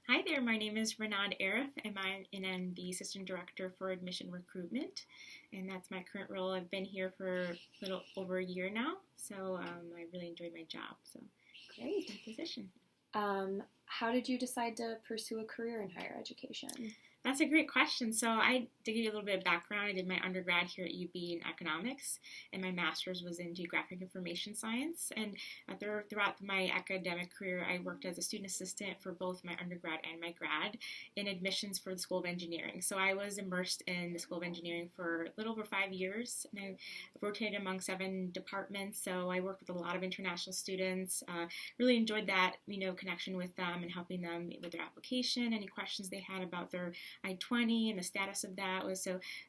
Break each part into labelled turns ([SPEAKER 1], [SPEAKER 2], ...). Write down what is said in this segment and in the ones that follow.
[SPEAKER 1] Hi there, my name is Renad, and I'm the Assistant Director for Admission Recruitment, and that's my current role. I've been here for a little over a year now, so I really enjoyed my job. So,
[SPEAKER 2] Great.
[SPEAKER 1] my position.
[SPEAKER 2] How did you decide to pursue a career in higher education?
[SPEAKER 1] That's a great question. So to give you a little bit of background, I did my undergrad here at UB in economics, and my master's was in geographic information science. And throughout my academic career, I worked as a student assistant for both my undergrad and my grad in admissions for the School of Engineering. So I was immersed in the School of Engineering for a little over 5 years, and I rotated among 7 departments. So I worked with a lot of international students. Really enjoyed that, connection with them and helping them with their application, any questions they had about their I-20 and the status of that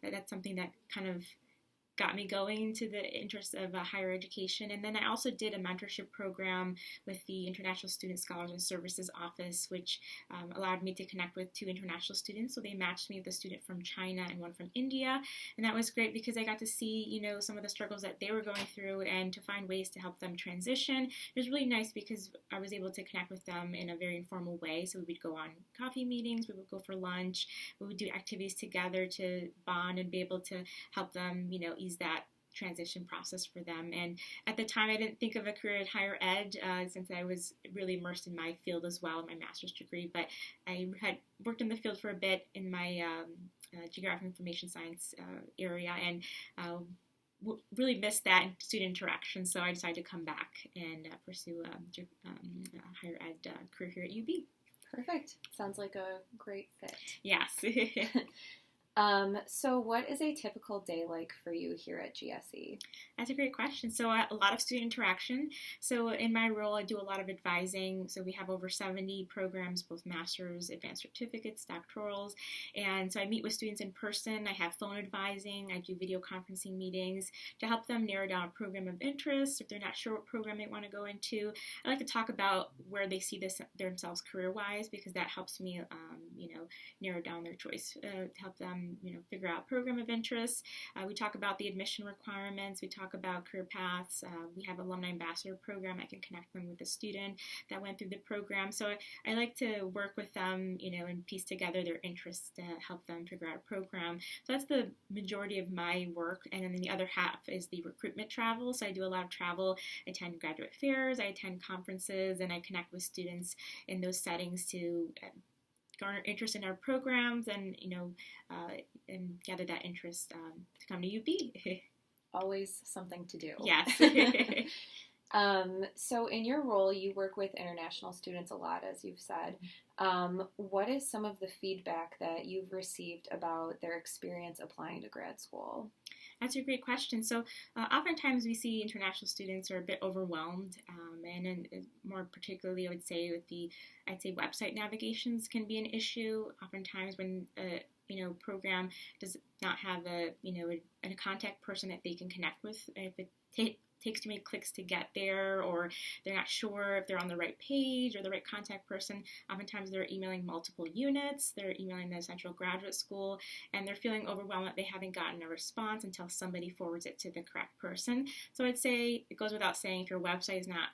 [SPEAKER 1] that's something that kind of got me going to the interest of higher education. And then I also did a mentorship program with the International Student Scholars and Services Office, which allowed me to connect with 2 international students. So they matched me with a student from China and one from India. And that was great because I got to see, some of the struggles that they were going through and to find ways to help them transition. It was really nice because I was able to connect with them in a very informal way. So we would go on coffee meetings, we would go for lunch, we would do activities together to bond and be able to help them, ease that transition process for them. And at the time, I didn't think of a career in higher ed since I was really immersed in my field as well, in my master's degree. But I had worked in the field for a bit in my geographic information science area and really missed that student interaction. So I decided to come back and pursue a higher ed career here at UB.
[SPEAKER 2] Perfect. Sounds like a great fit.
[SPEAKER 1] Yes.
[SPEAKER 2] So what is a typical day like for you here at GSE?
[SPEAKER 1] That's a great question. So a lot of student interaction. So in my role, I do a lot of advising. So we have over 70 programs, both master's, advanced certificates, doctorals. And so I meet with students in person. I have phone advising. I do video conferencing meetings to help them narrow down a program of interest. If they're not sure what program they want to go into, I like to talk about where they see themselves career-wise because that helps me, narrow down their choice to help them figure out program of interest. We talk about the admission requirements. We talk about career paths. We have alumni ambassador program. I can connect them with a student that went through the program. So I like to work with them, and piece together their interests to help them figure out a program. So that's the majority of my work. And then the other half is the recruitment travel. So I do a lot of travel. I attend graduate fairs. I attend conferences, and I connect with students in those settings to garner interest in our programs and and gather that interest to come to UB.
[SPEAKER 2] Always something to do.
[SPEAKER 1] Yes.
[SPEAKER 2] So in your role, you work with international students a lot, as you've said. What is some of the feedback that you've received about their experience applying to grad school?
[SPEAKER 1] That's a great question. So oftentimes we see international students are a bit overwhelmed, and more particularly, I would say with website navigations can be an issue. Oftentimes when program does not have a contact person that they can connect with, if it takes too many clicks to get there, or they're not sure if they're on the right page or the right contact person. Oftentimes they're emailing multiple units, they're emailing the central graduate school, and they're feeling overwhelmed that they haven't gotten a response until somebody forwards it to the correct person. So I'd say it goes without saying, if your website is not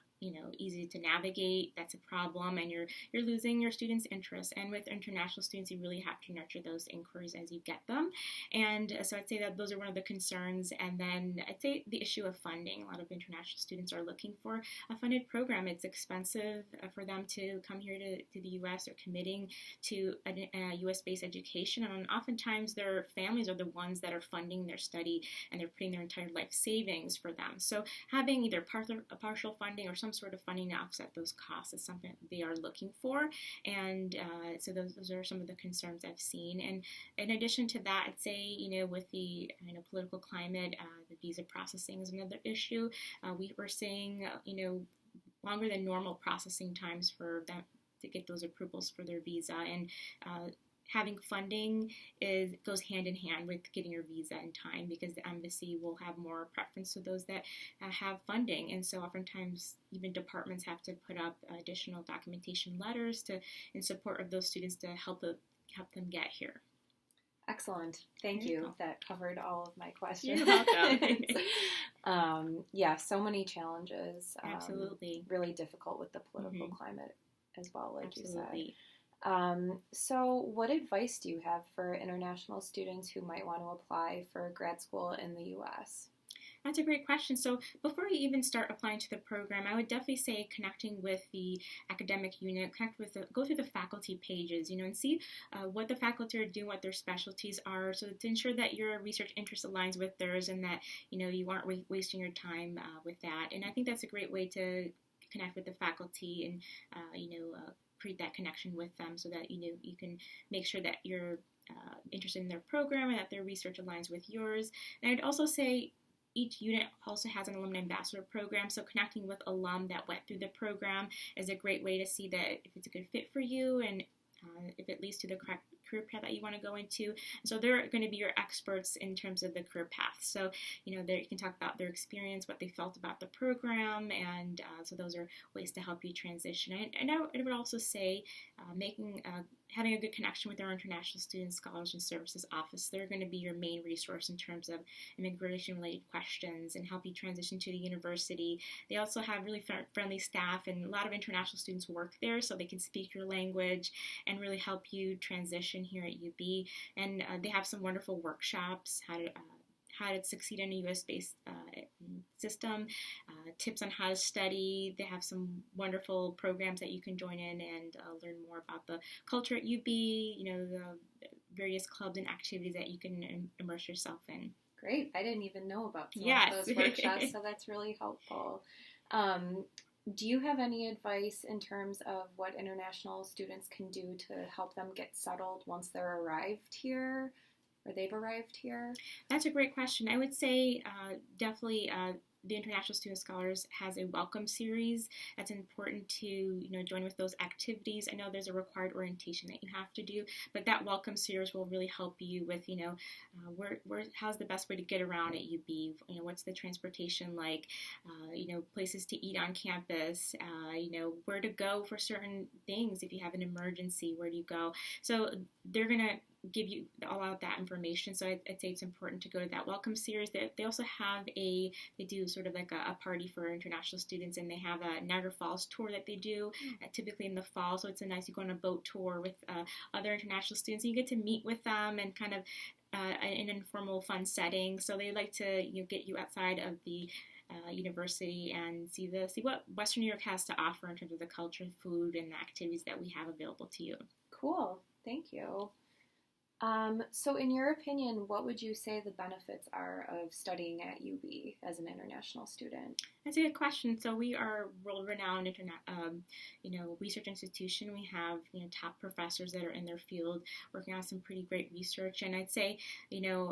[SPEAKER 1] easy to navigate, that's a problem, and you're losing your students' interest. And with international students, you really have to nurture those inquiries as you get them. And so I'd say that those are one of the concerns. And then I'd say the issue of funding. A lot of international students are looking for a funded program. It's expensive for them to come here to the U.S. or committing to a U.S.-based education. And oftentimes their families are the ones that are funding their study, and they're putting their entire life savings for them. So having either partial funding or some sort of funding to offset those costs is something they are looking for. And so those are some of the concerns I've seen. And in addition to that, I'd say, with the political climate, the visa processing is another issue. We're seeing, longer than normal processing times for them to get those approvals for their visa. And having funding goes hand in hand with getting your visa in time, because the embassy will have more preference to those that have funding. And so oftentimes even departments have to put up additional documentation letters in support of those students to help them get here.
[SPEAKER 2] Excellent. Thank you. That covered all of my questions.
[SPEAKER 1] You're welcome.
[SPEAKER 2] Yeah, so many challenges.
[SPEAKER 1] Absolutely.
[SPEAKER 2] Really difficult with the political climate as well, like you said. So what advice do you have for international students who might want to apply for grad school in the U.S.?
[SPEAKER 1] That's a great question. So before you even start applying to the program, I would definitely say connecting with the academic unit, go through the faculty pages, and see what the faculty are doing, what their specialties are, so to ensure that your research interest aligns with theirs and that, you aren't wasting your time with that. And I think that's a great way to connect with the faculty and, create that connection with them so that, you can make sure that you're interested in their program and that their research aligns with yours. And I'd also say each unit also has an alumni ambassador program, so connecting with alum that went through the program is a great way to see that if it's a good fit for you and if it leads to the correct career path that you want to go into. And so they're going to be your experts in terms of the career path. So, you can talk about their experience, what they felt about the program, and so those are ways to help you transition. And I would also say having a good connection with our International Student Scholars and Services Office. They're going to be your main resource in terms of immigration-related questions and help you transition to the university. They also have really friendly staff, and a lot of international students work there, so they can speak your language and really help you transition here at UB. And they have some wonderful workshops, how to succeed in a U.S.-based system, tips on how to study. They have some wonderful programs that you can join in and learn more about the culture at UB, the various clubs and activities that you can immerse yourself in.
[SPEAKER 2] Great. I didn't even know about some
[SPEAKER 1] of
[SPEAKER 2] those workshops, so that's really helpful. Do you have any advice in terms of what international students can do to help them get settled once they're arrived here? Or they've arrived here?
[SPEAKER 1] That's a great question. I would say definitely the International Student Scholars has a welcome series. That's important to join with those activities. I know there's a required orientation that you have to do, but that welcome series will really help you with how's the best way to get around at UB. What's the transportation like? Places to eat on campus. Where to go for certain things if you have an emergency. Where do you go? So they're gonna give you all out that information. So I'd say it's important to go to that welcome series. They also have they do sort of like a party for international students, and they have a Niagara Falls tour that they do typically in the fall. So it's you go on a boat tour with other international students, and you get to meet with them and kind of in an informal, fun setting. So they like to get you outside of the university and see what Western New York has to offer in terms of the culture, food, and the activities that we have available to you.
[SPEAKER 2] Cool. Thank you. So in your opinion, what would you say the benefits are of studying at UB as an international student?
[SPEAKER 1] That's a good question. So we are world-renowned research institution. We have top professors that are in their field working on some pretty great research. And I'd say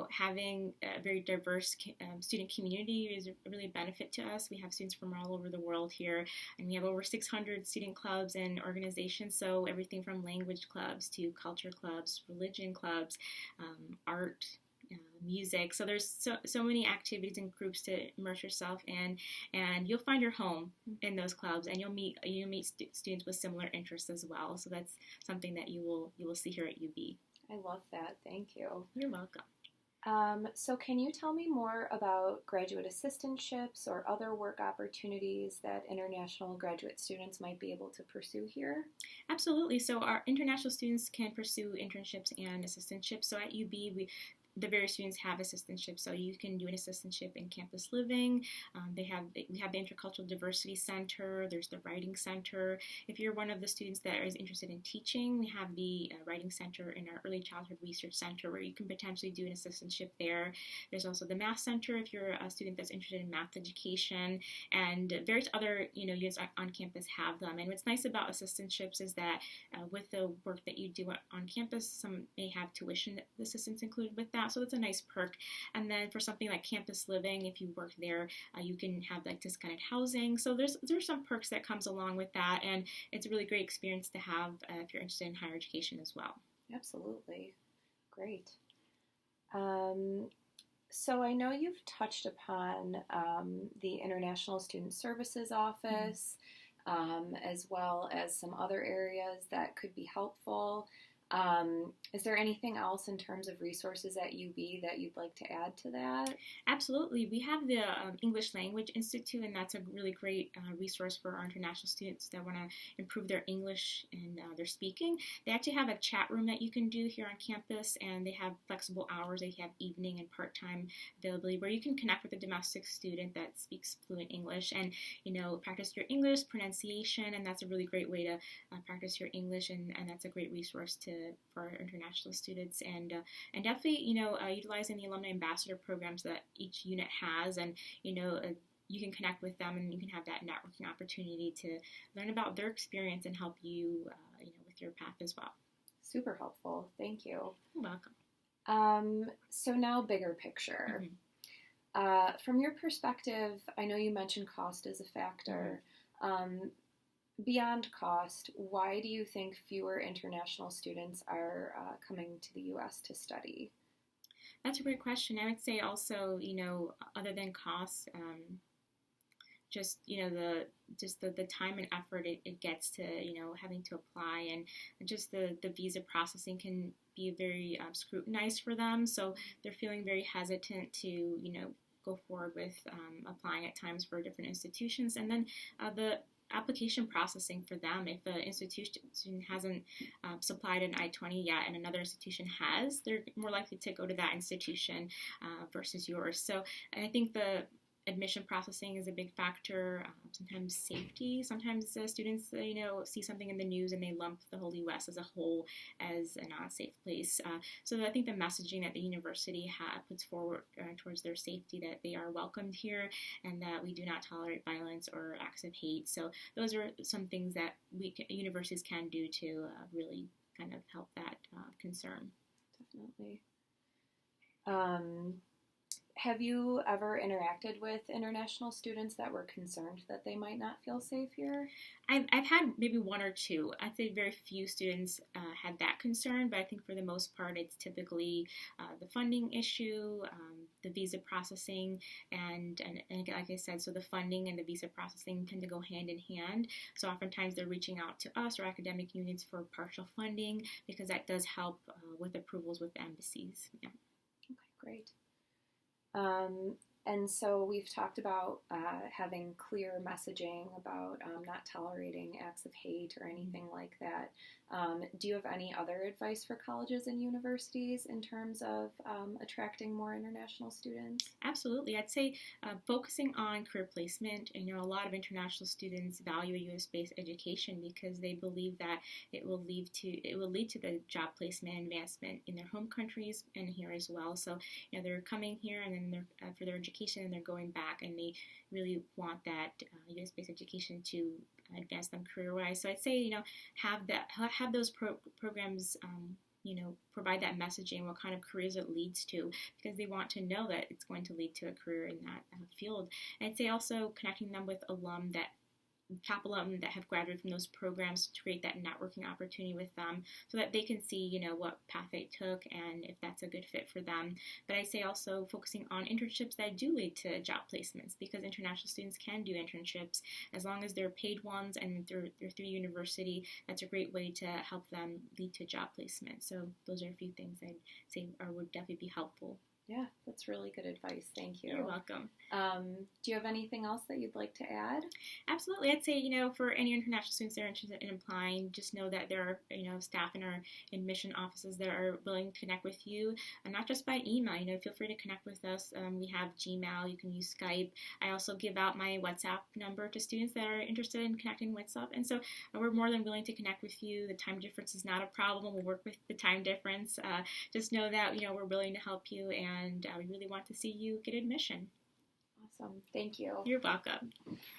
[SPEAKER 1] having a very diverse student community is a really benefit to us. We have students from all over the world here, and we have over 600 student clubs and organizations. So everything from language clubs to culture clubs, religion clubs, art, music. So there's so many activities and groups to immerse yourself in, and you'll find your home in those clubs, and you'll meet students with similar interests as well. So that's something that you will see here at UB.
[SPEAKER 2] I love that. Thank you.
[SPEAKER 1] You're welcome.
[SPEAKER 2] So can you tell me more about graduate assistantships or other work opportunities that international graduate students might be able to pursue here?
[SPEAKER 1] Absolutely. So our international students can pursue internships and assistantships. So at UB, the various students have assistantships, so you can do an assistantship in campus living. We have the Intercultural Diversity Center. There's the Writing Center. If you're one of the students that is interested in teaching, we have the Writing Center in our Early Childhood Research Center, where you can potentially do an assistantship there. There's also the Math Center if you're a student that's interested in math education, and various other units on campus have them. And what's nice about assistantships is that with the work that you do on campus, some may have tuition assistance included with that. So that's a nice perk. And then for something like campus living, if you work there, you can have like discounted housing. So there's some perks that comes along with that, and it's a really great experience to have if you're interested in higher education as well.
[SPEAKER 2] Absolutely. Great. So I know you've touched upon the International Student Services Office, as well as some other areas that could be helpful. Is there anything else in terms of resources at UB that you'd like to add to that?
[SPEAKER 1] Absolutely. We have the English Language Institute, and that's a really great resource for our international students that want to improve their English and their speaking. They actually have a chat room that you can do here on campus, and they have flexible hours. They have evening and part-time availability where you can connect with a domestic student that speaks fluent English and, practice your English pronunciation, and that's a really great way to practice your English, and that's a great resource for our international students, and definitely, utilizing the alumni ambassador programs that each unit has, and you can connect with them, and you can have that networking opportunity to learn about their experience and help you, with your path as well.
[SPEAKER 2] Super helpful. Thank you.
[SPEAKER 1] You're welcome.
[SPEAKER 2] So now, bigger picture. From your perspective, I know you mentioned cost as a factor. Beyond cost, why do you think fewer international students are coming to the U.S. to study?
[SPEAKER 1] That's a great question. I would say also, other than costs, just the time and effort it gets to having to apply, and just the visa processing can be very scrutinized for them. So they're feeling very hesitant to go forward with applying at times for different institutions, and then the application processing for them, if an institution hasn't supplied an I-20 yet and another institution has, they're more likely to go to that institution versus yours. So I think the admission processing is a big factor. Sometimes safety. Sometimes students, see something in the news and they lump the whole U.S. as a whole as a not-safe place. So I think the messaging that the university puts forward towards their safety, that they are welcomed here and that we do not tolerate violence or acts of hate. So those are some things that universities can do to really kind of help that concern.
[SPEAKER 2] Definitely. Have you ever interacted with international students that were concerned that they might not feel safe here?
[SPEAKER 1] I've had maybe one or two. I'd say very few students had that concern, but I think for the most part it's typically the funding issue, the visa processing, and like I said, so the funding and the visa processing tend to go hand in hand. So oftentimes they're reaching out to us or academic unions for partial funding because that does help with approvals with the embassies. Yeah.
[SPEAKER 2] Okay, great. And so we've talked about having clear messaging about not tolerating acts of hate or anything like that. Do you have any other advice for colleges and universities in terms of attracting more international students?
[SPEAKER 1] Absolutely. I'd say focusing on career placement. And, a lot of international students value a U.S.-based education because they believe that it will lead to the job placement and advancement in their home countries and here as well. So, they're coming here and then they're for their education and they're going back, and they really want that U.S.-based education to advance them career-wise. So I'd say, have those programs, provide that messaging, what kind of careers it leads to, because they want to know that it's going to lead to a career in that field. And I'd say also connecting them with top alum that have graduated from those programs to create that networking opportunity with them so that they can see, what path they took and if that's a good fit for them. But I say also focusing on internships that do lead to job placements, because international students can do internships as long as they're paid ones and they're through university. That's a great way to help them lead to job placement. So those are a few things I'd say would definitely be helpful.
[SPEAKER 2] Yeah, that's really good advice. Thank you.
[SPEAKER 1] You're welcome.
[SPEAKER 2] Do you have anything else that you'd like to add?
[SPEAKER 1] Absolutely. I'd say, for any international students that are interested in applying, just know that there are, staff in our admission offices that are willing to connect with you, and not just by email. Feel free to connect with us. We have Gmail. You can use Skype. I also give out my WhatsApp number to students that are interested in connecting with WhatsApp. And so we're more than willing to connect with you. The time difference is not a problem. We'll work with the time difference. Just know that, we're willing to help you, and we really want to see you get admission.
[SPEAKER 2] Awesome. Thank you.
[SPEAKER 1] You're welcome.